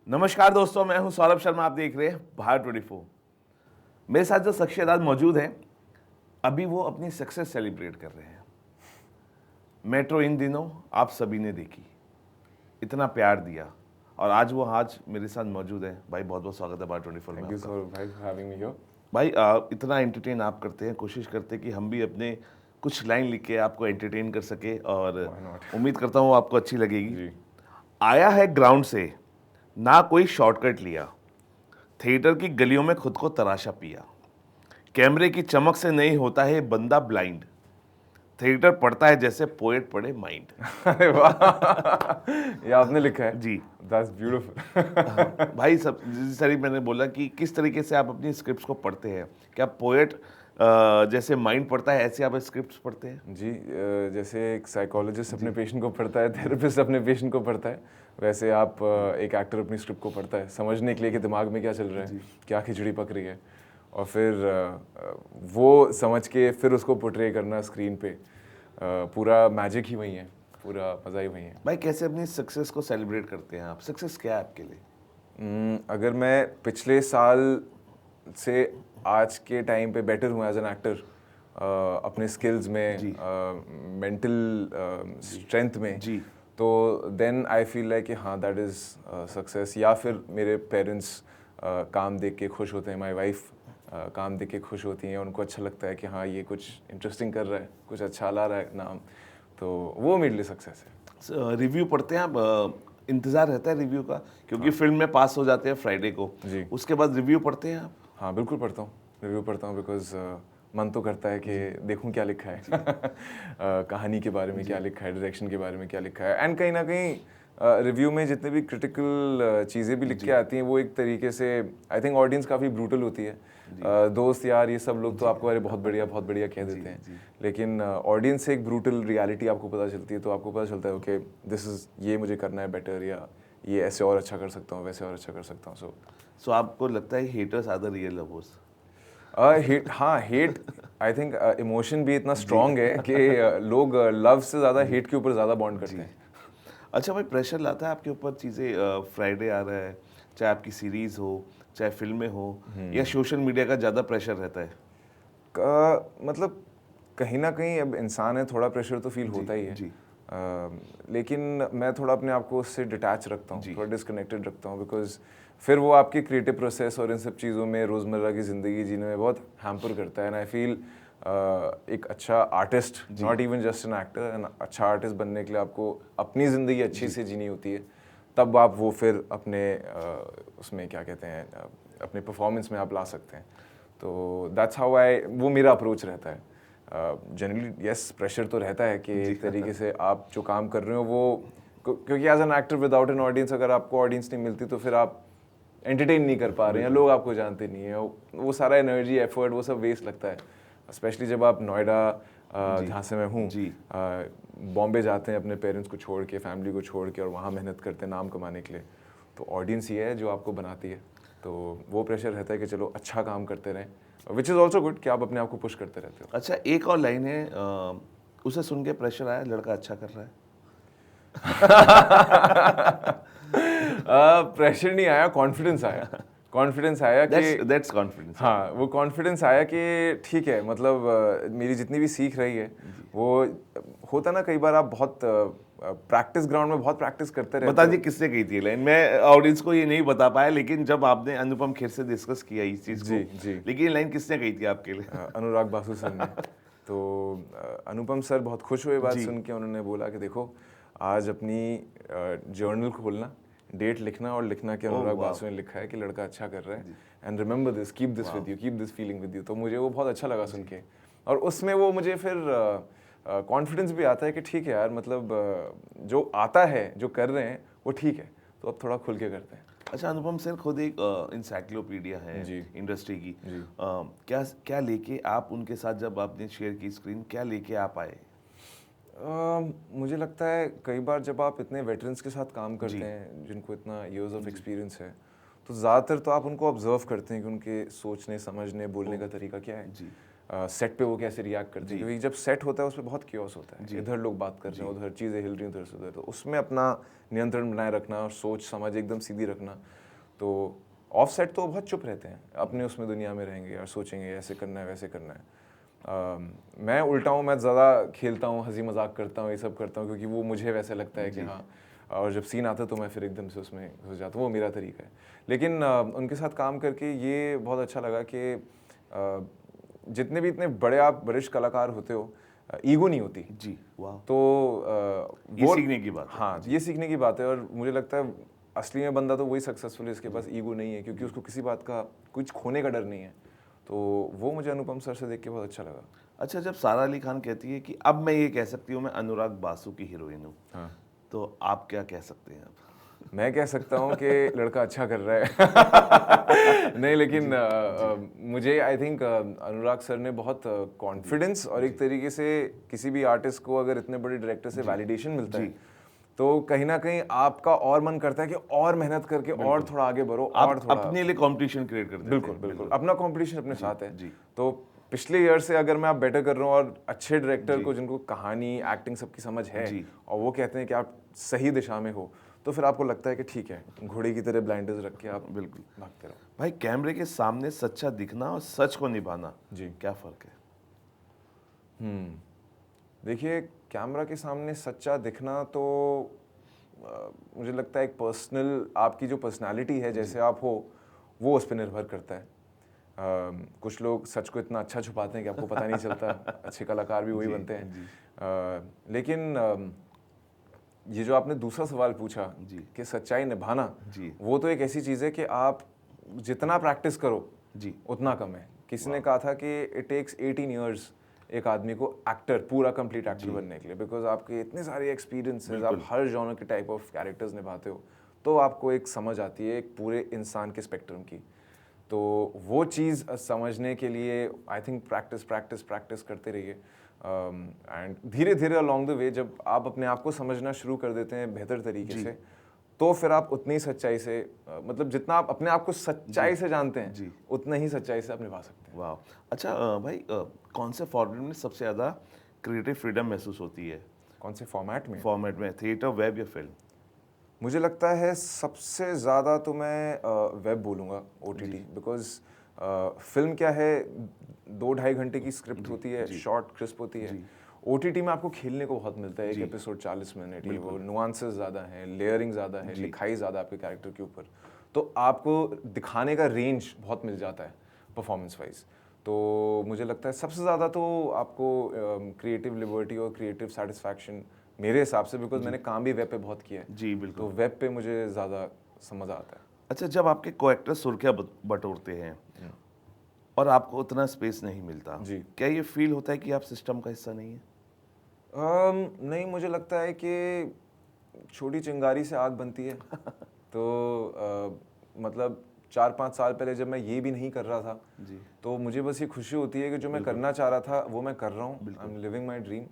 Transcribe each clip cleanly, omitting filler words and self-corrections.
नमस्कार दोस्तों, मैं हूं सौरभ शर्मा। आप देख रहे हैं भारत 24। मेरे साथ जो शख्सियत आज मौजूद है, अभी वो अपनी सक्सेस सेलिब्रेट कर रहे हैं। मेट्रो इन दिनों आप सभी ने देखी, इतना प्यार दिया और आज मेरे साथ मौजूद है। भाई बहुत बहुत स्वागत है भारत 24 में थैंक यू आपका। सर भाई फॉर हैविंग मी हियर। भाई इतना एंटरटेन आप करते हैं, कोशिश करते हैं कि हम भी अपने कुछ लाइन लिख के आपको एंटरटेन कर सके और Why not? उम्मीद करता हूँ आपको अच्छी लगेगी। जी। आया है ग्राउंड से, ना कोई शॉर्टकट लिया, थिएटर की गलियों में खुद को तराशा पिया, कैमरे की चमक से नहीं होता है बंदा ब्लाइंड, थिएटर पढ़ता है जैसे पोएट पढ़े माइंड। अरे वाह ये आपने लिखा है। जी। That's beautiful. भाई सब जिस तरह मैंने बोला कि किस तरीके से आप अपनी स्क्रिप्ट्स को पढ़ते हैं, क्या पोएट जैसे माइंड पढ़ता है ऐसे आप स्क्रिप्ट्स पढ़ते हैं? जी, जैसे एक साइकोलॉजिस्ट अपने पेशेंट को पढ़ता है, थेरेपिस्ट अपने पेशेंट को पढ़ता है, वैसे आप एक एक्टर अपनी स्क्रिप्ट को पढ़ता है समझने के लिए कि दिमाग में क्या चल रहा है, क्या खिचड़ी पक रही है, और फिर वो समझ के फिर उसको पोर्ट्रे करना स्क्रीन पे। पूरा मैजिक ही वही है, पूरा मज़ा ही वही है। भाई कैसे अपनी सक्सेस को सेलिब्रेट करते हैं आप? सक्सेस क्या है आपके लिए? अगर मैं पिछले साल से आज के टाइम पे बेटर हूँ एज एन एक्टर, अपने स्किल्स में, मेंटल स्ट्रेंथ में, जी। तो देन आई फील लाइक कि हाँ दैट इज़ सक्सेस। या फिर मेरे पेरेंट्स काम देख के खुश होते हैं, माय वाइफ काम देख के खुश होती हैं, उनको अच्छा लगता है कि हाँ ये कुछ इंटरेस्टिंग कर रहा है, कुछ अच्छा ला रहा है नाम, तो वो मेरे लिए सक्सेस है। रिव्यू पढ़ते हैं आप? इंतज़ार रहता है रिव्यू का, क्योंकि फिल्म में पास हो जाते हैं फ्राइडे को, जी। उसके बाद रिव्यू पढ़ते हैं आप? हाँ बिल्कुल पढ़ता हूँ, रिव्यू पढ़ता हूँ, बिकॉज मन तो करता है कि देखूं क्या लिखा है कहानी के बारे में क्या लिखा है, डायरेक्शन के बारे में क्या लिखा है। एंड कहीं ना कहीं रिव्यू में जितने भी क्रिटिकल चीज़ें भी लिख के आती हैं, वो एक तरीके से आई थिंक ऑडियंस काफ़ी ब्रूटल होती है। दोस्त यार ये सब लोग तो आपको अरे बहुत बढ़िया कह देते हैं, लेकिन ऑडियंस से एक ब्रूटल रियलिटी आपको पता चलती है, तो आपको पता चलता है ओके दिस इज़, ये मुझे करना है बेटर, या ये ऐसे और अच्छा कर सकता हूँ, वैसे और अच्छा कर सकता हूँ। सो आपको लगता है haters are the real lovers? Hate, हाँ हेट, आई थिंक इमोशन भी इतना स्ट्रांग है कि लोग लव से ज़्यादा हेट के ऊपर ज़्यादा बॉन्ड करते हैं। अच्छा भाई, प्रेशर लाता है आपके ऊपर चीज़ें? फ्राइडे आ रहा है, चाहे आपकी सीरीज़ हो, चाहे फिल्में हो, या सोशल मीडिया का ज़्यादा प्रेशर रहता है? मतलब कहीं ना कहीं अब इंसान है, थोड़ा प्रेशर तो फील होता ही है। जी। लेकिन मैं थोड़ा अपने आप को उससे डिटैच रखता हूँ, थोड़ा डिस्कनेक्टेड रखता हूँ, बिकॉज फिर वो आपके क्रिएटिव प्रोसेस और इन सब चीज़ों में, रोज़मर्रा की ज़िंदगी जीने में बहुत हैम्पर करता है। एंड आई फील एक अच्छा artist, not even just an actor, an अच्छा आर्टिस्ट बनने के लिए आपको अपनी ज़िंदगी अच्छी से जीनी होती है, तब आप वो फिर अपने उसमें क्या कहते हैं, अपने परफॉर्मेंस में आप ला सकते हैं। तो दैट्स हाउ आई, वो मेरा अप्रोच रहता है। जनरली यस, प्रेशर तो रहता है कि एक तरीके से आप जो काम कर रहे हो वो, क्योंकि as an actor without an audience, अगर आपको ऑडियंस नहीं मिलती तो फिर आप एंटरटेन नहीं कर पा रहे हैं, लोग आपको जानते नहीं है, वो सारा एनर्जी एफर्ट वो सब वेस्ट लगता है। स्पेशली जब आप नोएडा, जहाँ से मैं हूँ, बॉम्बे जाते हैं अपने पेरेंट्स को छोड़ के, फैमिली को छोड़ के, और वहाँ मेहनत करते हैं नाम कमाने के लिए, तो ऑडियंस ये है जो आपको बनाती है। तो वो प्रेशर रहता है कि चलो अच्छा काम करते रहें, विच इज़ ऑल्सो गुड कि आप अपने आप को पुश करते रहते हो। अच्छा, एक और लाइन है, उसे सुन के प्रेशर आया, लड़का अच्छा कर रहा है? प्रेशर नहीं आया, कॉन्फिडेंस आया। कॉन्फिडेंस आया कि दैट्स कॉन्फिडेंस। हाँ, वो कॉन्फिडेंस आया कि ठीक है, मतलब मेरी जितनी भी सीख रही है, वो होता ना कई बार आप बहुत प्रैक्टिस ग्राउंड में बहुत प्रैक्टिस करते रहते बता हो। दी किसने कही थी लाइन? मैं ऑडियंस को ये नहीं बता पाया, लेकिन जब आपने अनुपम खेर से डिस्कस किया इस चीज़ को, जी। लेकिन ये लाइन किसने कही थी आपके लिए? अनुराग बासु सर ने। तो अनुपम सर बहुत खुश हुए बात सुन के, उन्होंने बोला कि देखो आज अपनी जर्नल खोलना, डेट लिखना और लिखना कि अनुराग बासु ने लिखा है कि लड़का अच्छा कर रहा है, and remember this, keep this with you, keep this feeling with you. तो मुझे वो बहुत अच्छा लगा सुन के, और उसमें वो मुझे फिर कॉन्फिडेंस भी आता है कि ठीक है यार, मतलब जो आता है, जो कर रहे हैं वो ठीक है, तो अब थोड़ा खुल के करते हैं। अच्छा, अनुपम सर खुद एक इंसाइक्लोपीडिया है इंडस्ट्री की। क्या क्या लेके आप उनके साथ जब आपने शेयर की स्क्रीन, क्या लेके आप आए? मुझे लगता है कई बार जब आप इतने वेटरन्स के साथ काम करते हैं, जिनको इतना इयर्स ऑफ एक्सपीरियंस है, तो ज़्यादातर तो आप उनको ऑब्जर्व करते हैं कि उनके सोचने, समझने, बोलने का तरीका क्या है। सेट पे वो कैसे रिएक्ट करते हैं, क्योंकि जब सेट होता है उसमें बहुत क्योस होता है, इधर लोग बात कर रहे हैं, उधर चीज़ें हिल रही हैं, उधर से उधर, तो उसमें अपना नियंत्रण बनाए रखना और सोच समझ एकदम सीधी रखना। तो ऑफ सेट तो बहुत चुप रहते हैं, अपने उसमें दुनिया में रहेंगे और सोचेंगे ऐसे करना है वैसे करना है। मैं उल्टा हूँ, मैं ज़्यादा खेलता हूँ, हंसी मजाक करता हूँ, ये सब करता हूँ, क्योंकि वो मुझे वैसे लगता है कि हाँ, और जब सीन आता है तो मैं फिर एकदम से उसमें घुस जाता हूँ, वो मेरा तरीका है। लेकिन उनके साथ काम करके ये बहुत अच्छा लगा कि जितने भी इतने बड़े आप वरिष्ठ कलाकार होते हो, ईगो नहीं होती जी। वाह, तो ये सीखने की बात है। हाँ, ये सीखने की बात है। और मुझे लगता है असली में बंदा तो वही सक्सेसफुल है, इसके पास ईगो नहीं है, क्योंकि उसको किसी बात का कुछ खोने का डर नहीं है। तो वो मुझे अनुपम सर से देख के बहुत अच्छा लगा। अच्छा, जब सारा अली खान कहती है कि अब मैं ये कह सकती हूँ मैं अनुराग बासु की हीरोइन हूँ, हाँ, तो आप क्या कह सकते हैं अब? मैं कह सकता हूँ कि लड़का अच्छा कर रहा है। नहीं, लेकिन मुझे आई थिंक अनुराग सर ने बहुत कॉन्फिडेंस और एक तरीके से किसी भी आर्टिस्ट को अगर इतने बड़े डायरेक्टर से वैलिडेशन मिलता है तो कहीं ना कहीं आपका और मन करता है कि और मेहनत करके और थोड़ा आगे बढ़ो, और थोड़ा अपने लिए कंपटीशन क्रिएट कर देते बिल्कुल हैं। बिल्कुल अपना कंपटीशन अपने साथ है। जी। तो पिछले ईयर से अगर मैं आप बेटर कर रहा हूँ और अच्छे डायरेक्टर को जिनको कहानी एक्टिंग सबकी समझ है और वो कहते हैं कि आप सही दिशा में हो, तो फिर आपको लगता है कि ठीक है, घोड़े की तरह ब्लाइंडर्स रख के आप बिल्कुल भागते रहो। भाई, कैमरे के सामने सच्चा दिखना और सच को निभाना, जी, क्या फर्क है? देखिए, कैमरा के सामने सच्चा दिखना तो मुझे लगता है एक पर्सनल, आपकी जो पर्सनालिटी है, जैसे आप हो, वो उस पर निर्भर करता है। कुछ लोग सच को इतना अच्छा छुपाते हैं कि आपको पता नहीं चलता। अच्छे कलाकार भी वही बनते हैं। लेकिन ये जो आपने दूसरा सवाल पूछा कि सच्चाई निभाना, वो तो एक ऐसी चीज़ है कि आप जितना प्रैक्टिस करो उतना कम है। किसी ने कहा था कि इट टेक्स 18 ईयर्स एक आदमी को एक्टर, पूरा कंप्लीट एक्टर बनने के लिए, बिकॉज आपके इतने सारे एक्सपीरियंसेस, आप हर जॉनर के टाइप ऑफ कैरेक्टर्स निभाते हो, तो आपको एक समझ आती है एक पूरे इंसान के स्पेक्ट्रम की। तो वो चीज़ समझने के लिए I think practice practice practice करते रहिए। एंड धीरे धीरे अलॉन्ग द वे जब आप अपने आप को समझना शुरू कर देते हैं बेहतर तरीके से, तो फिर आप उतनी ही सच्चाई से, मतलब जितना आप अपने आप को सच्चाई से जानते हैं, उतना ही सच्चाई से आप निभा सकते हैं। वाह। अच्छा भाई, कौन से फॉर्मेट में सबसे ज़्यादा क्रिएटिव फ्रीडम महसूस होती है? कौन से फॉर्मेट में? थिएटर, वेब या फिल्म? मुझे लगता है सबसे ज़्यादा तो मैं वेब बोलूँगा, OTT, बिकॉज फिल्म क्या है, 2-2.5 घंटे की स्क्रिप्ट होती है, शॉर्ट क्रिस्प होती है। OTT में आपको खेलने को बहुत मिलता है, एक एपिसोड 40 मिनट, ये वो नुआंसेस ज़्यादा हैं, लेयरिंग ज़्यादा है, लिखाई ज़्यादा आपके कैरेक्टर के ऊपर, तो आपको दिखाने का रेंज बहुत मिल जाता है परफॉर्मेंस वाइज। तो मुझे लगता है सबसे ज़्यादा तो आपको क्रिएटिव लिबर्टी और क्रिएटिव सेटिस्फैक्शन मेरे हिसाब से, बिकॉज मैंने काम भी वेब पे बहुत किया है। जी बिल्कुल। तो वेब पे मुझे ज़्यादा समझ आता है। अच्छा, जब आपके को-एक्टर सुर्खियाँ बटोरते हैं और आपको उतना स्पेस नहीं मिलता, क्या ये फील होता है कि आप सिस्टम का हिस्सा नहीं है? नहीं, मुझे लगता है कि छोटी चिंगारी से आग बनती है। तो मतलब 4-5 साल पहले जब मैं ये भी नहीं कर रहा था, तो मुझे बस ये खुशी होती है कि जो मैं करना चाह रहा था वो मैं कर रहा हूँ। I am living my dream.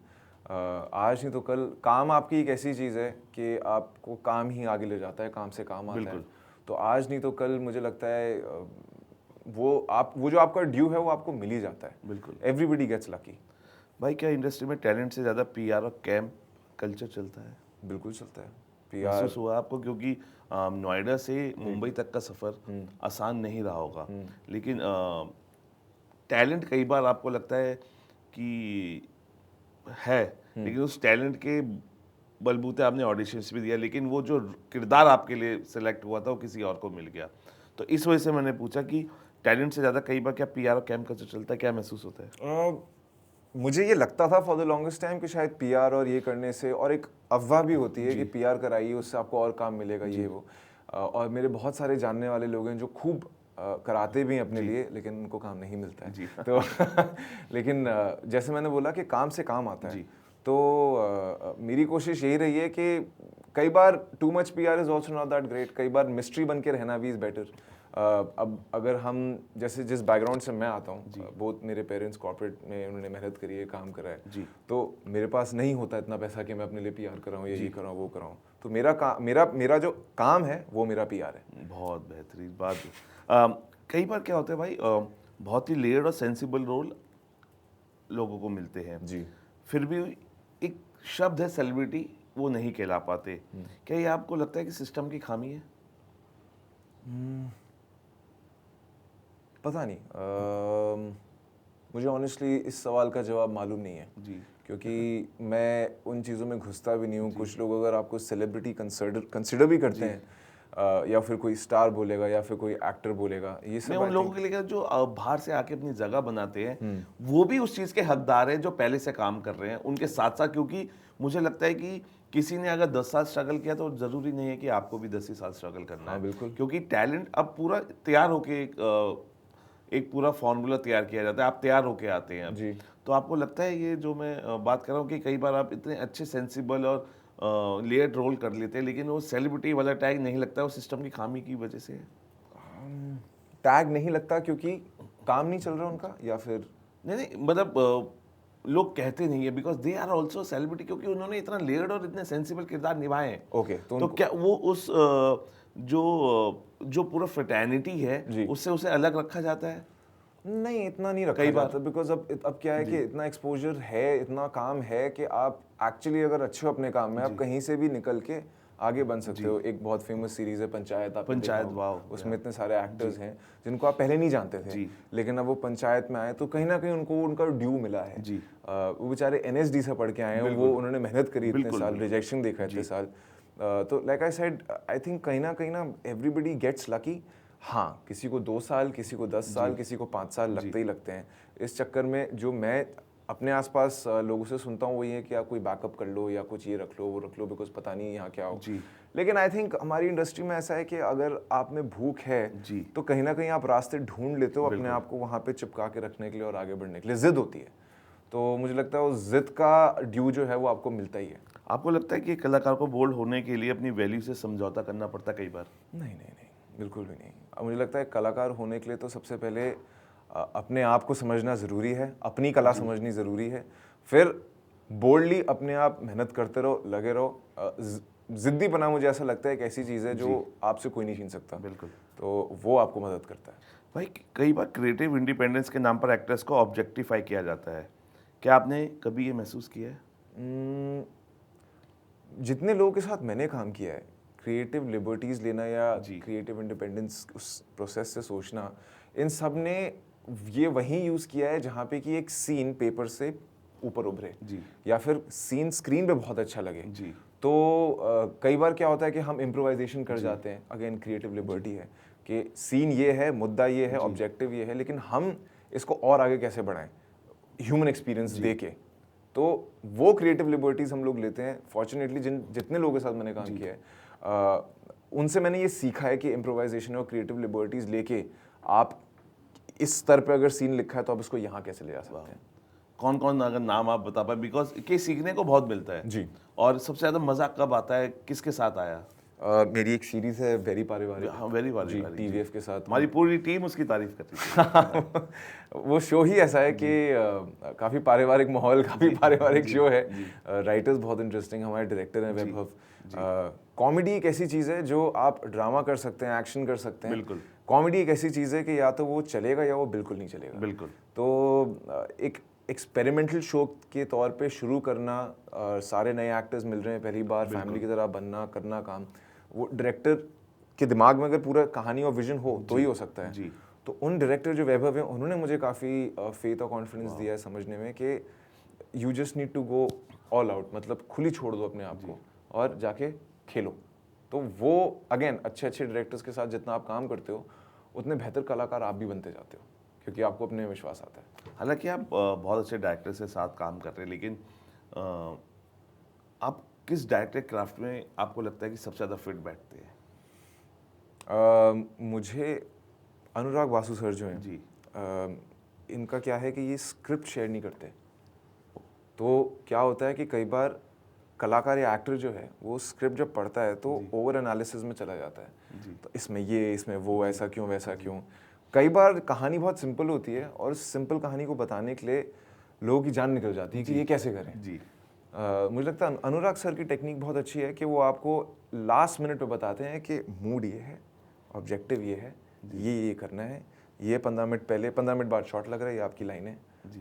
आज नहीं तो कल काम आपकी एक ऐसी चीज़ है कि आपको काम ही आगे ले जाता है, काम से काम आता है। तो आज नहीं तो कल मुझे लगता है वो जो आपका ड्यू है वो आपको मिल ही जाता है। बिल्कुल। Everybody gets lucky. भाई, क्या इंडस्ट्री में टैलेंट से ज़्यादा PR और कैम्प कल्चर चलता है? बिल्कुल चलता है। महसूस हुआ आपको? क्योंकि नोएडा से मुंबई तक का सफ़र आसान नहीं रहा होगा, लेकिन टैलेंट कई बार आपको लगता है कि है, लेकिन उस टैलेंट के बलबूते आपने ऑडिशंस भी दिया, लेकिन वो जो किरदार आपके लिए सिलेक्ट हुआ था वो किसी और को मिल गया। तो इस वजह से मैंने पूछा कि टैलेंट से ज़्यादा कई बार क्या PR और कैम्प कल्चर चलता है? क्या महसूस होता है? मुझे ये लगता था फॉर द लॉन्गेस्ट टाइम कि शायद PR और ये करने से, और एक अफवाह भी होती है कि PR कराइए उससे आपको और काम मिलेगा, ये वो। और मेरे बहुत सारे जानने वाले लोग हैं जो खूब कराते भी हैं अपने लिए, लेकिन उनको काम नहीं मिलता है। तो लेकिन जैसे मैंने बोला कि काम से काम आता है, तो मेरी कोशिश यही रही है कि कई बार too much PR is also not that great. कई बार मिस्ट्री बन के रहना भी इज़ बेटर। अब अगर हम जैसे जिस बैकग्राउंड से मैं आता हूँ, बहुत मेरे पेरेंट्स कॉर्पोरेट में उन्होंने मेहनत करी है, काम करा है, तो मेरे पास नहीं होता इतना पैसा कि मैं अपने लिए PR कराऊँ या ये कराऊँ वो कराऊँ। तो मेरा जो काम है वो मेरा PR है। बहुत बेहतरीन बात। कई बार क्या होता है भाई, बहुत ही लेयर्ड और सेंसिबल रोल लोगों को मिलते हैं, जी। फिर भी एक शब्द है सेलिब्रिटी, वो नहीं कहला पाते। क्या ये आपको लगता है कि सिस्टम की खामी है? पता नहीं, मुझे ऑनेस्टली इस सवाल का जवाब मालूम नहीं है जी। क्योंकि मैं उन चीज़ों में घुसता भी नहीं हूँ। कुछ लोग अगर आपको सेलिब्रिटी कंसिडर भी करते हैं, या फिर कोई स्टार बोलेगा या फिर कोई एक्टर बोलेगा, ये सब मैं उन लोगों के लिए जो बाहर से आके अपनी जगह बनाते हैं, वो भी उस चीज़ के हकदार हैं जो पहले से काम कर रहे हैं उनके साथ साथ, क्योंकि मुझे लगता है कि किसी ने अगर 10 साल स्ट्रगल किया तो जरूरी नहीं है कि आपको भी 10 ही साल स्ट्रगल करना है। बिल्कुल। क्योंकि टैलेंट अब पूरा तैयार होके एक पूरा फॉर्मूला तैयार किया जाता है, आप तैयार होके आते हैं अब। जी। तो आपको लगता है ये जो मैं बात कर रहा हूँ कि कई बार आप इतने अच्छे सेंसिबल और लेयर्ड रोल कर लेते हैं, लेकिन वो सेलिब्रिटी वाला टैग नहीं लगता, वो सिस्टम की खामी की वजह से है? टैग नहीं लगता क्योंकि काम नहीं चल रहा उनका, या फिर नहीं मतलब लोग कहते नहीं है because they are also celebrity, क्योंकि उन्होंने इतना लेयर्ड और इतने सेंसिबल किरदार निभाए हैं। ओके, तो क्या वो उस जो पूरा फ्रेटर्निटी है जी। उससे उसे अलग रखा जाता है? नहीं, इतना नहीं रखा कई बार जाता बिकॉज अब क्या है कि इतना एक्सपोजर है, इतना काम है कि आप एक्चुअली अगर अच्छे हो अपने काम में, आप कहीं से भी निकल के आगे बन सकते हो। एक बहुत फेमस सीरीज है पंचायत, आपने देखा पंचायत, होगा। वाओ, उसमें इतने सारे एक्टर्स हैं जिनको आप पहले नहीं जानते थे, लेकिन अब वो पंचायत में आए तो कहीं ना कहीं उनको उनका ड्यू मिला है। वो बेचारे NSD से पढ़ के आए हैं, वो उन्होंने मेहनत करी इतने साल, रिजेक्शन देखा इतने साल। तो like I said, I think कहीं ना एवरीबडी गेट्स लकी। हाँ, किसी को 2 साल, किसी को 10 साल, किसी को 5 साल लगते ही लगते हैं। इस चक्कर में जो मैं अपने आसपास लोगों से सुनता हूँ वो ये है कि आप कोई बैकअप कर लो या कुछ ये रख लो वो रख लो, बिकॉज पता नहीं यहाँ क्या हो। लेकिन आई थिंक हमारी इंडस्ट्री में ऐसा है कि अगर आप में भूख है तो कहीं ना कहीं आप रास्ते ढूंढ लेते हो अपने आप को वहाँ पे चिपका के रखने के लिए और आगे बढ़ने के लिए। जिद होती है, तो मुझे लगता है उस जिद का ड्यू जो है वो आपको मिलता ही है। आपको लगता है कि कलाकार को बोल्ड होने के लिए अपनी वैल्यू से समझौता करना पड़ता कई बार? नहीं, बिल्कुल भी नहीं। मुझे लगता है कलाकार होने के लिए तो सबसे पहले अपने आप को समझना ज़रूरी है, अपनी कला समझनी ज़रूरी है, फिर बोल्डली अपने आप मेहनत करते रहो, लगे रहो। ज़िद्दी बना मुझे ऐसा लगता है एक ऐसी चीज़ है जो आपसे कोई नहीं छीन सकता। बिल्कुल। तो वो आपको मदद करता है। भाई कई बार क्रिएटिव इंडिपेंडेंस के नाम पर एक्टर्स को ऑब्जेक्टिफाई किया जाता है, क्या आपने कभी ये महसूस किया है? जितने लोगों के साथ मैंने काम किया है, क्रिएटिव लिबर्टीज़ लेना या क्रिएटिव इंडिपेंडेंस उस प्रोसेस से सोचना, इन सब ने ये वहीं यूज़ किया है जहाँ पे कि एक सीन पेपर से ऊपर उभरे या फिर सीन स्क्रीन पे बहुत अच्छा लगे। तो कई बार क्या होता है कि हम इम्प्रोवाइजेशन कर जाते हैं। अगेन क्रिएटिव लिबर्टी है कि सीन ये है, मुद्दा ये है, ऑब्जेक्टिव ये है, लेकिन हम इसको और आगे कैसे बढ़ाएं ह्यूमन एक्सपीरियंस दे के। तो वो क्रिएटिव लिबर्टीज़ हम लोग लेते हैं। फॉर्चुनेटली जितने लोगों के साथ मैंने काम किया है उनसे मैंने ये सीखा है कि इम्प्रोवाइजेशन और क्रिएटिव लिबर्टीज़ लेके आप इस स्तर पे अगर सीन लिखा है तो आप इसको यहाँ कैसे ले जा सकते हैं। कौन कौन अगर नाम आप बता पाए, बिकॉज के सीखने को बहुत मिलता है जी। और सबसे ज़्यादा मजा कब आता है, किसके साथ आया? मेरी एक सीरीज है वेरी पारिवारिक। हाँ, वेरी पारिवारिक, TVF के साथ हमारी पूरी टीम उसकी तारीफ करती थी। वो शो ही ऐसा है कि काफ़ी पारिवारिक माहौल, काफ़ी पारिवारिक शो है। राइटर्स बहुत इंटरेस्टिंग, हमारे डायरेक्टर हैं वैभव। कॉमेडी एक ऐसी चीज़ है जो आप ड्रामा कर सकते हैं, एक्शन कर सकते हैं। बिल्कुल। कॉमेडी एक ऐसी चीज़ है कि या तो वो चलेगा या वो बिल्कुल नहीं चलेगा। बिल्कुल। तो एक एक्सपेरिमेंटल शो के तौर पे शुरू करना, सारे नए एक्टर्स मिल रहे हैं पहली बार, फैमिली की तरह बनना, करना काम, वो डायरेक्टर के दिमाग में अगर पूरा कहानी और विजन हो तो ही हो सकता है। तो उन डायरेक्टर जो वैभव हैं उन्होंने मुझे काफ़ी फेथ और कॉन्फिडेंस दिया है समझने में कि you just need to go all out, मतलब खुली छोड़ दो अपने आप को और जाके खेलो। तो वो अगेन अच्छे डायरेक्टर्स के साथ जितना आप काम करते हो उतने बेहतर कलाकार आप भी बनते जाते हो, क्योंकि आपको अपने विश्वास आता है। हालांकि आप बहुत अच्छे डायरेक्टर के साथ काम कर रहे हैं, लेकिन आप किस डायरेक्टर क्राफ्ट में आपको लगता है कि सबसे ज़्यादा फिट बैठते हैं? मुझे अनुराग वासु सर जो हैं इनका क्या है कि ये स्क्रिप्ट शेयर नहीं करते। तो क्या होता है कि कई बार कलाकार या एक्टर जो है वो स्क्रिप्ट जब पढ़ता है तो ओवर एनालिसिस में चला जाता है। तो इसमें ये, इसमें वो, ऐसा क्यों, वैसा क्यों। कई बार कहानी बहुत सिंपल होती है और सिंपल कहानी को बताने के लिए लोगों की जान निकल जाती है कि ये कैसे करें। मुझे लगता है अनुराग सर की टेक्निक बहुत अच्छी है कि वो आपको लास्ट मिनट पे बताते हैं कि मूड ये है, ऑब्जेक्टिव ये है, ये करना है, ये 15 मिनट पहले, 15 मिनट बाद शॉट लग रहा है, ये आपकी लाइन है,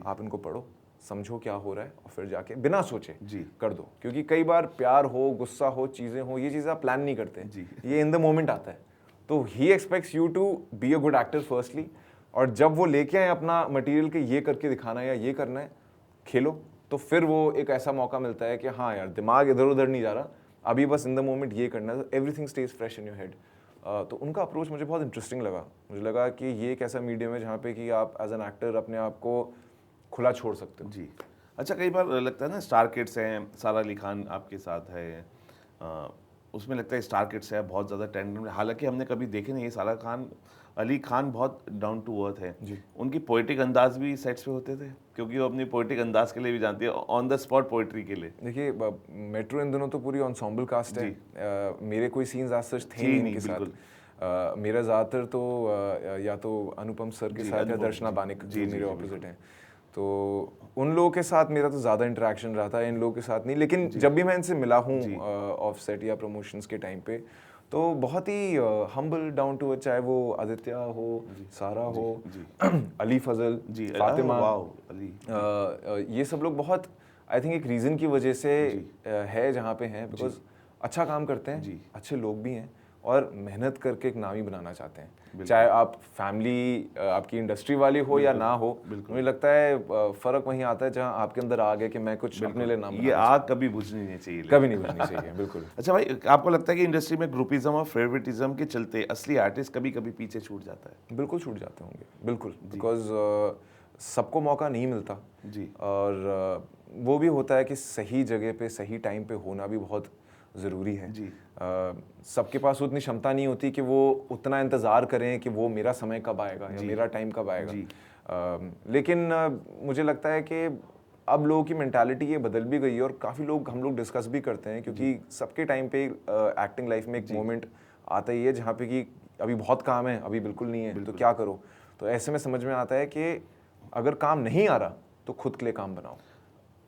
आप इनको पढ़ो, समझो क्या हो रहा है और फिर जाके बिना सोचे जी कर दो, क्योंकि कई बार प्यार हो, गुस्सा हो, चीज़ें हो, ये चीज़ें आप प्लान नहीं करते जी। ये इन द मोमेंट आता है। तो ही expects you to be a good actor firstly, और जब वो लेके आए अपना मटेरियल के ये करके दिखाना है या ये करना है, खेलो, तो फिर वो एक ऐसा मौका मिलता है कि हाँ यार दिमाग इधर उधर नहीं जा रहा, अभी बस इन द मोमेंट ये करना है, everything stage fresh in your head. तो उनका अप्रोच मुझे बहुत इंटरेस्टिंग लगा। मुझे लगा कि ये एक ऐसा मीडियम है जहाँ पे कि आप एज एन एक्टर अपने आप को खुला छोड़ सकते हो। जी। अच्छा, कई बार लगता है ना स्टार किड्स हैं, सारा अली खान आपके साथ है, उसमें लगता है स्टार किड्स है, बहुत ज़्यादा ट्रेंड में, हालांकि हमने कभी देखे नहीं है। सारा अली खान बहुत डाउन टू अर्थ है जी। उनकी पोइटिक अंदाज भी सेट्स पे होते थे, क्योंकि वो अपनी पोइटिक अंदाज के लिए भी जानती है, ऑन द स्पॉट पोइट्री के लिए। देखिए मेट्रो इन दिनों तो पूरी एंसेंबल कास्ट है। मेरे कोई सीन्स आज सच थे नहीं इनके साथ। मेरा ज़्यादातर तो या तो अनुपम सर के साथ या दर्शना बानिक जी मेरे ऑपोजिट हैं, तो उन लोगों के साथ मेरा तो ज़्यादा इंटरेक्शन रहा था, इन लोगों के साथ नहीं। लेकिन जब भी मैं इनसे मिला हूँ ऑफ सेट या प्रमोशंस के टाइम पे, तो बहुत ही हम्बल डाउन टू अर्थ, चाहे वो आदित्य हो, सारा हो, अली फजल, फातिमा, अली, ये सब लोग बहुत, आई थिंक एक रीज़न की वजह से है जहाँ पे हैं, बिकॉज अच्छा काम करते हैं, अच्छे लोग भी हैं और मेहनत करके एक नाम ही बनाना चाहते हैं। चाहे आप फैमिली आपकी इंडस्ट्री वाली हो या ना हो, मुझे लगता है फ़र्क वहीं आता है जहाँ आपके अंदर आ गया कि मैं कुछ अपने लिए नाम, ये आग कभी बुझनी नहीं चाहिए, कभी नहीं बुझनी चाहिए। बिल्कुल। अच्छा भाई, आपको लगता है कि इंडस्ट्री में ग्रुपिज्म और फेवरेटिज्म के चलते असली आर्टिस्ट कभी कभी पीछे छूट जाता है? बिल्कुल छूट जाते होंगे, बिल्कुल, बिकॉज सबको मौका नहीं मिलता जी, और वो भी होता है कि सही जगह पे सही टाइम पे होना भी बहुत ज़रूरी है जी। सबके पास उतनी क्षमता नहीं होती कि वो उतना इंतज़ार करें कि वो मेरा समय कब आएगा या मेरा टाइम कब आएगा। लेकिन मुझे लगता है कि अब लोगों की मेंटालिटी ये बदल भी गई है, और काफ़ी लोग हम लोग डिस्कस भी करते हैं, क्योंकि सबके टाइम पे एक्टिंग लाइफ में एक मोमेंट आता ही है जहाँ पे कि अभी बहुत काम है, अभी बिल्कुल नहीं है, तो क्या करो। तो ऐसे में समझ में आता है कि अगर काम नहीं आ रहा तो खुद के लिए काम बनाओ।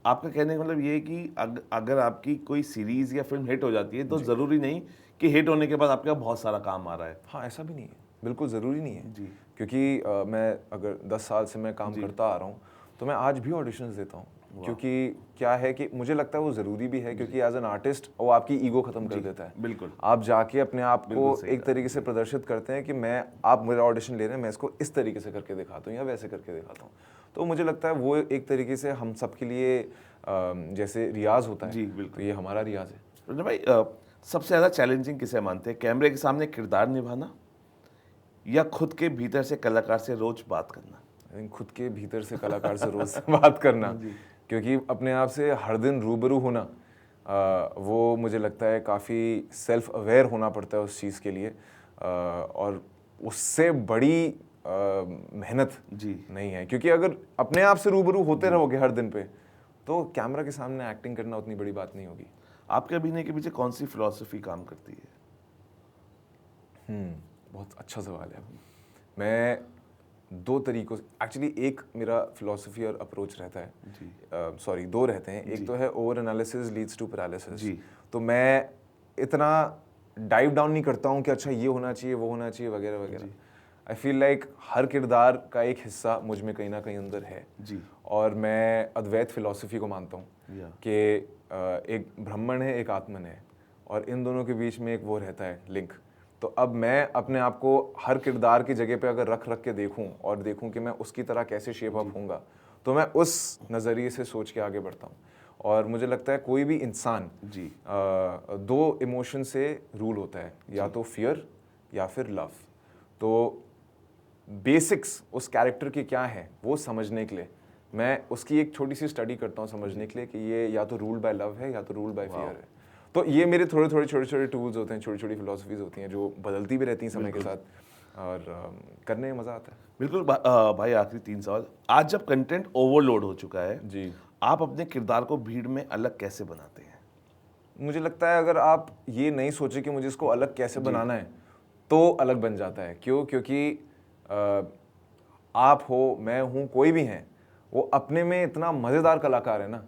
आपका कहने का मतलब ये है कि अगर आपकी कोई सीरीज या फिल्म हिट हो जाती है तो ज़रूरी नहीं कि हिट होने के बाद आपके पास बहुत सारा काम आ रहा है। हाँ, ऐसा भी नहीं है, बिल्कुल ज़रूरी नहीं है जी। क्योंकि मैं अगर 10 साल से मैं काम करता आ रहा हूँ तो मैं आज भी ऑडिशंस देता हूँ, क्योंकि क्या है कि मुझे लगता है वो ज़रूरी भी है, क्योंकि एज एन आर्टिस्ट वो आपकी ईगो ख़त्म कर देता है। बिल्कुल। आप जाके अपने आप को एक तरीके से प्रदर्शित करते हैं कि आप मेरा ऑडिशन ले रहे हैं, मैं इसको इस तरीके से करके दिखाता हूँ या वैसे करके दिखाता हूँ। तो मुझे लगता है वो एक तरीके से हम सब के लिए जैसे रियाज होता है, जी बिल्कुल, तो ये हमारा रियाज है। रंजन भाई, सबसे ज़्यादा चैलेंजिंग किसे मानते हैं, कैमरे के सामने किरदार निभाना या खुद के भीतर से कलाकार से रोज बात करना? आई थिंक खुद के भीतर से कलाकार से रोज बात करना, क्योंकि अपने आप से हर दिन रूबरू होना, वो मुझे लगता है काफ़ी सेल्फ अवेयर होना पड़ता है उस चीज़ के लिए, और उससे बड़ी मेहनत नहीं है, क्योंकि अगर अपने आप से रूबरू होते रहोगे हर दिन पे तो कैमरा के सामने एक्टिंग करना उतनी बड़ी बात नहीं होगी। आपके अभिनय के पीछे कौन सी फिलॉसफी काम करती है? बहुत अच्छा सवाल है। मैं दो तरीकों से, एक्चुअली एक मेरा फिलॉसफी और अप्रोच रहता है, सॉरी दो रहते हैं। एक तो है over analysis leads to paralysis. तो मैं इतना डाइव डाउन नहीं करता हूँ कि अच्छा ये होना चाहिए वो होना चाहिए वगैरह वगैरह। आई फील लाइक हर किरदार का एक हिस्सा मुझ में कहीं ना कहीं अंदर है जी। और मैं अद्वैत फिलॉसफी को मानता हूँ कि एक ब्रह्मण है एक आत्मन है और इन दोनों के बीच में एक वो रहता है लिंक। तो अब मैं अपने आप को हर किरदार की जगह पे अगर रख के देखूं और देखूं कि मैं उसकी तरह कैसे शेप अप होऊंगा, तो मैं उस नज़रिए से सोच के आगे बढ़ता हूं। और मुझे लगता है कोई भी इंसान दो इमोशन से रूल होता है, या तो फियर या फिर लव। तो बेसिक्स उस कैरेक्टर की क्या है वो समझने के लिए मैं उसकी एक छोटी सी स्टडी करता हूँ, समझने के लिए कि ये या तो रूल्ड बाय लव है या तो रूल्ड बाय फियर है। तो ये मेरे थोड़े छोटे टूल्स होते हैं, छोटी छोटी फिलॉसफीज होती हैं जो बदलती भी रहती हैं समय के साथ, और करने में मज़ा आता है। बिल्कुल। भाई आखिरी 3 सवाल। आज जब कंटेंट ओवरलोड हो चुका है जी, आप अपने किरदार को भीड़ में अलग कैसे बनाते हैं? मुझे लगता है अगर आप ये नहीं सोचे कि मुझे इसको अलग कैसे बनाना है तो अलग बन जाता है। क्यों? क्योंकि आप हो, मैं हूँ, कोई भी है, वो अपने में इतना मज़ेदार कलाकार है ना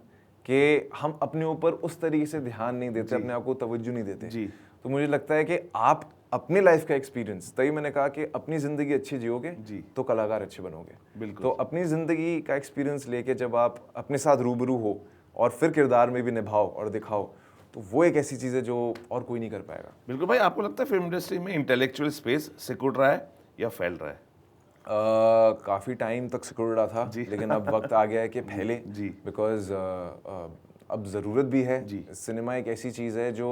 कि हम अपने ऊपर उस तरीके से ध्यान नहीं देते, अपने आप को तवज्जो नहीं देते। तो मुझे लगता है कि आप अपनी लाइफ का एक्सपीरियंस, तभी मैंने कहा कि अपनी ज़िंदगी अच्छी जियोगे जी। तो कलाकार अच्छे बनोगे। बिल्कुल। तो अपनी ज़िंदगी का एक्सपीरियंस लेके जब आप अपने साथ रूबरू हो और फिर किरदार में भी निभाओ और दिखाओ, तो वो एक ऐसी चीज़ है जो और कोई नहीं कर पाएगा। बिल्कुल भाई, आपको लगता है फिल्म इंडस्ट्री में इंटेलेक्चुअल स्पेस सिकुड़ रहा है या फैल रहा है? काफ़ी टाइम तक सिकुड़ रहा था, लेकिन अब वक्त आ गया है कि फैले। जी। बिकॉज अब ज़रूरत भी है। जी। सिनेमा एक ऐसी चीज़ है जो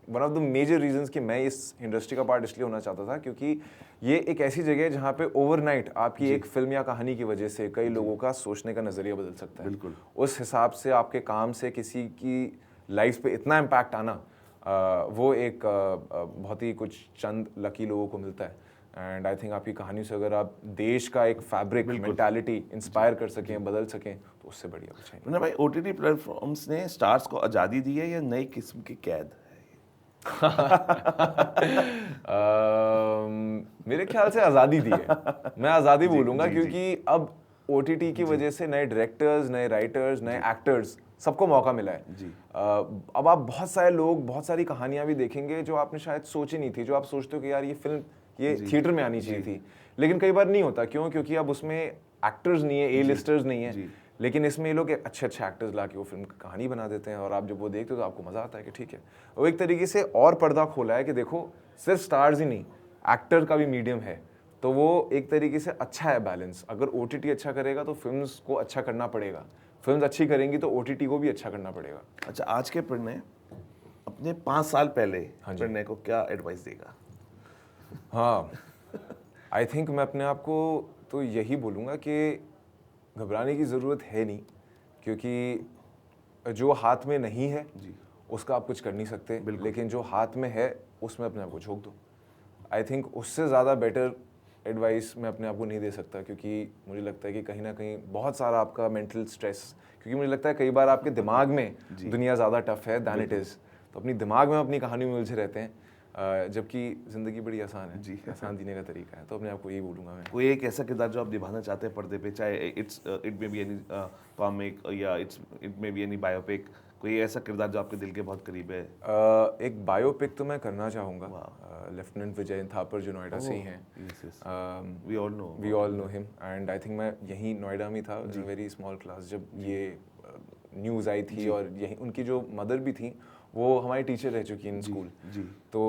one of the major reasons कि मैं इस इंडस्ट्री का पार्ट इसलिए होना चाहता था क्योंकि ये एक ऐसी जगह है जहाँ पे ओवरनाइट आपकी एक फिल्म या कहानी की वजह से कई लोगों का सोचने का नज़रिया बदल सकता है। बिल्कुल। उस हिसाब से आपके काम से किसी की लाइफ पे इतना इम्पैक्ट आना, वो एक बहुत ही कुछ चंद लकी लोगों को मिलता है। एंड आई थिंक आपकी कहानी से अगर आप देश का एक फैब्रिक, मेंटालिटी इंस्पायर कर सकें, बदल सकें, तो उससे बढ़िया कुछ नहीं। भाई, ओटीटी प्लेटफॉर्म्स ने स्टार्स को आज़ादी दी है या नई किस्म की कैद है? मेरे ख्याल से आज़ादी दी है। मैं आज़ादी बोलूँगा क्योंकि अब ओटीटी की वजह से नए डायरेक्टर्स, नए राइटर्स, नए एक्टर्स सबको मौका मिला है। जी। अब आप बहुत सारे लोग, बहुत सारी कहानियाँ भी देखेंगे जो आपने शायद सोची नहीं थी, जो आप सोचते हो कि यार ये फिल्म ये थिएटर में आनी चाहिए थी, लेकिन कई बार नहीं होता। क्यों? क्योंकि अब उसमें एक्टर्स नहीं है, ए लिस्टर्स नहीं है, लेकिन इसमें ये लोग अच्छे अच्छे एक्टर्स ला के वो फिल्म की कहानी बना देते हैं और आप जब वो देखते हो तो आपको मज़ा आता है कि ठीक है। वो एक तरीके से और पर्दा खोला है कि देखो सिर्फ स्टार्स ही नहीं, एक्टर का भी मीडियम है। तो वो एक तरीके से अच्छा है बैलेंस। अगर ओटीटी अच्छा करेगा तो फिल्म्स को अच्छा करना पड़ेगा, फिल्म्स अच्छी करेंगी तो ओटीटी को भी अच्छा करना पड़ेगा। अच्छा, आज के प्रणय अपने 5 साल पहले प्रणय को क्या एडवाइस देगा? हाँ, आई थिंक मैं अपने आप को तो यही बोलूँगा कि घबराने की ज़रूरत है नहीं, क्योंकि जो हाथ में नहीं है उसका आप कुछ कर नहीं सकते, लेकिन जो हाथ में है उसमें अपने आप को झोंक दो। आई थिंक उससे ज़्यादा बेटर एडवाइस मैं अपने आप को नहीं दे सकता, क्योंकि मुझे लगता है कि कहीं ना कहीं बहुत सारा आपका मेंटल स्ट्रेस, क्योंकि मुझे लगता है कई बार आपके दिमाग में दुनिया ज़्यादा टफ है दैन इट इज़, तो अपनी दिमाग में अपनी कहानी में उलझे रहते हैं, जबकि ज़िंदगी बड़ी आसान है। जी, आसान जीने का तरीका है। तो अपने आप को यही बोलूँगा मैं। कोई एक ऐसा किरदार जो आप निभाना चाहते हैं पर्दे पे, चाहे it may be any comic या it may be any biopic, कोई ऐसा किरदार जो आपके दिल के बहुत करीब है? एक बायोपिक तो मैं करना चाहूँगा। लेफ्टिनेंट विजय थापर जो नोएडा से ही हैं, we all know him, and I think मैं यहीं नोएडा में था, वेरी स्मॉल क्लास, जब ये न्यूज़ आई थी, और यहीं उनकी जो मदर भी थी वो हमारी टीचर रह चुकी है इन स्कूल। तो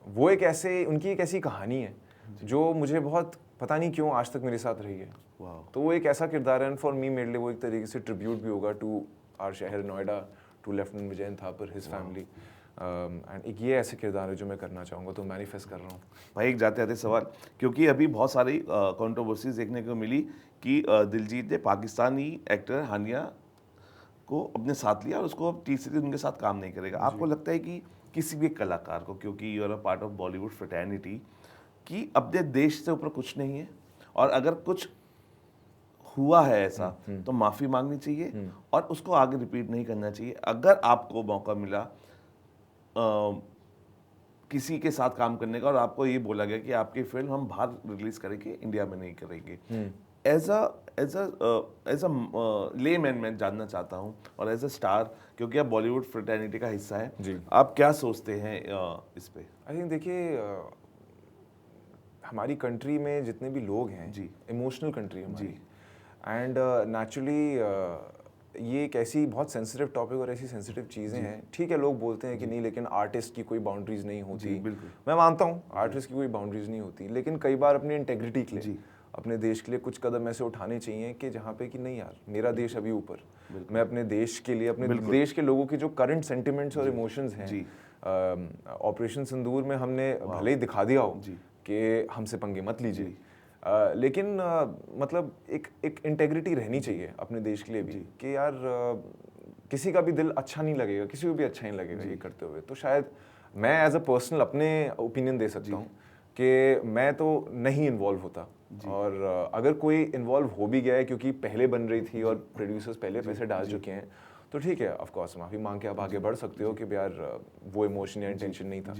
वो एक ऐसे, उनकी एक ऐसी कहानी है जो मुझे बहुत पता नहीं क्यों आज तक मेरे साथ रही है। तो वो एक ऐसा किरदार है, फॉर मी मेरे लिए वो एक तरीके से ट्रिब्यूट भी होगा टू आवर शहर Noida, to lieutenant Vijay Thapar, his family, and एक ये ऐसे किरदार है जो मैं करना चाहूँगा, तो मैनिफेस्ट कर रहा हूँ। भाई, एक जाते आते सवाल, क्योंकि अभी बहुत सारी कंट्रोवर्सीज देखने को मिली कि दिलजीत ने पाकिस्तानी एक्टर हानिया को अपने साथ लिया और उसको अब तीसरी उनके साथ काम नहीं करेगा। आपको लगता है कि किसी भी कलाकार को, क्योंकि you are a part of Bollywood fraternity, कि अपने देश से ऊपर कुछ नहीं है, और अगर कुछ हुआ है ऐसा तो माफ़ी मांगनी चाहिए और उसको आगे रिपीट नहीं करना चाहिए? अगर आपको मौका मिला किसी के साथ काम करने का और आपको ये बोला गया कि आपकी फिल्म हम बाहर रिलीज करेंगे, इंडिया में नहीं करेंगे, एज अ लेमैन मैं जानना चाहता हूँ, और एज अ स्टार, क्योंकि आप बॉलीवुड फ्रेटर्निटी का हिस्सा है, आप क्या सोचते हैं इस पे? आई थिंक देखिए, हमारी कंट्री में जितने भी लोग हैं, इमोशनल कंट्री है हमारी, एंड नेचुरली ये एक ऐसी बहुत सेंसिटिव टॉपिक और ऐसी सेंसिटिव चीज़ें हैं। ठीक है, लोग बोलते हैं कि नहीं, लेकिन आर्टिस्ट की कोई बाउंड्रीज नहीं होती। मैं मानता हूँ आर्टिस्ट की कोई बाउंड्रीज नहीं होती, लेकिन कई बार अपनी इंटेग्रिटी के लिए, अपने देश के लिए कुछ कदम ऐसे उठाने चाहिए कि जहाँ पे कि नहीं यार, मेरा देश अभी ऊपर, मैं अपने देश के लिए, अपने देश के लोगों के जो करंट सेंटिमेंट्स और इमोशंस हैं, ऑपरेशन सिंदूर में हमने भले ही दिखा दिया हो कि हमसे पंगे मत लीजिए, लेकिन मतलब एक इंटेग्रिटी रहनी चाहिए अपने देश के लिए भी, कि यार किसी का भी दिल अच्छा नहीं लगेगा, किसी को भी अच्छा नहीं लगेगा ये करते हुए। तो शायद मैं एज अ पर्सनल अपने ओपिनियन दे सकता हूँ कि मैं तो नहीं इन्वॉल्व होता, और अगर कोई इन्वॉल्व हो भी गया है क्योंकि पहले बन रही थी और प्रोड्यूसर्स पहले पैसे डाल चुके हैं, तो ठीक है, ऑफ कोर्स माफ़ी मांग के आप आगे बढ़ सकते हो कि यार वो इमोशन या इंटेंशन नहीं था।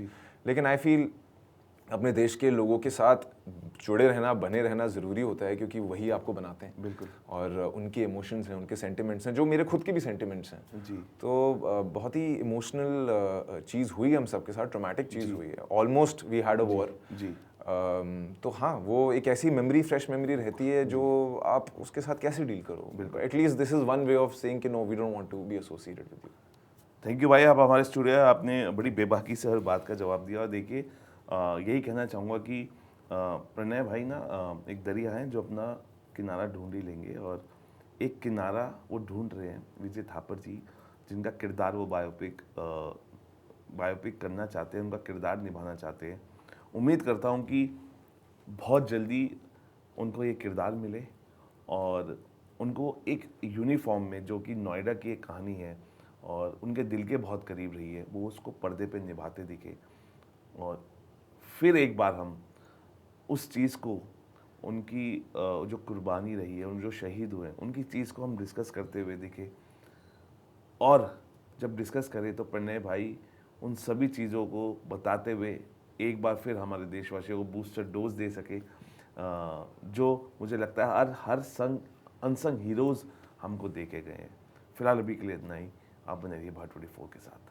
लेकिन आई फील अपने देश के लोगों के साथ जुड़े रहना, बने रहना ज़रूरी होता है, क्योंकि वही आपको बनाते हैं। बिल्कुल। और उनके इमोशंस हैं, उनके सेंटिमेंट्स हैं, जो मेरे खुद के भी सेंटिमेंट्स हैं। जी। तो बहुत ही इमोशनल चीज़ हुई हम सबके साथ, ट्रॉमेटिक चीज़ हुई है। Almost we had a war. जी। तो हाँ, वो एक ऐसी मेमोरी, फ्रेश मेमोरी रहती है जो आप उसके साथ कैसे डील करो। At least this is one way of saying कि no, we don't want to be associated with you. Thank you भाई, आप हमारे स्टूडियो आए, आपने बड़ी बेबाकी से हर बात का जवाब दिया। और देखिए यही कहना चाहूँगा कि प्रणय भाई ना एक दरिया है जो अपना किनारा ढूंढ ही लेंगे, और एक किनारा वो ढूंढ रहे हैं विजय थापर जी, जिनका किरदार वो बायोपिक करना चाहते हैं, उनका किरदार निभाना चाहते हैं। उम्मीद करता हूँ कि बहुत जल्दी उनको ये किरदार मिले और उनको एक यूनिफॉर्म में, जो कि नोएडा की एक कहानी है और उनके दिल के बहुत करीब रही है, वो उसको पर्दे पे निभाते दिखे। और फिर एक बार हम उस चीज़ को, उनकी जो कुर्बानी रही है, उन जो शहीद हुए हैं, उनकी चीज़ को हम डिस्कस करते हुए दिखे। और जब डिस्कस करें तो प्रणय भाई उन सभी चीज़ों को बताते हुए एक बार फिर हमारे देशवासियों को बूस्टर डोज दे सके, जो मुझे लगता है हर अनसंग हीरोज़ हमको देखे गए हैं। फिलहाल अभी के लिए इतना ही। आप बने रहिए भारत 24 के साथ।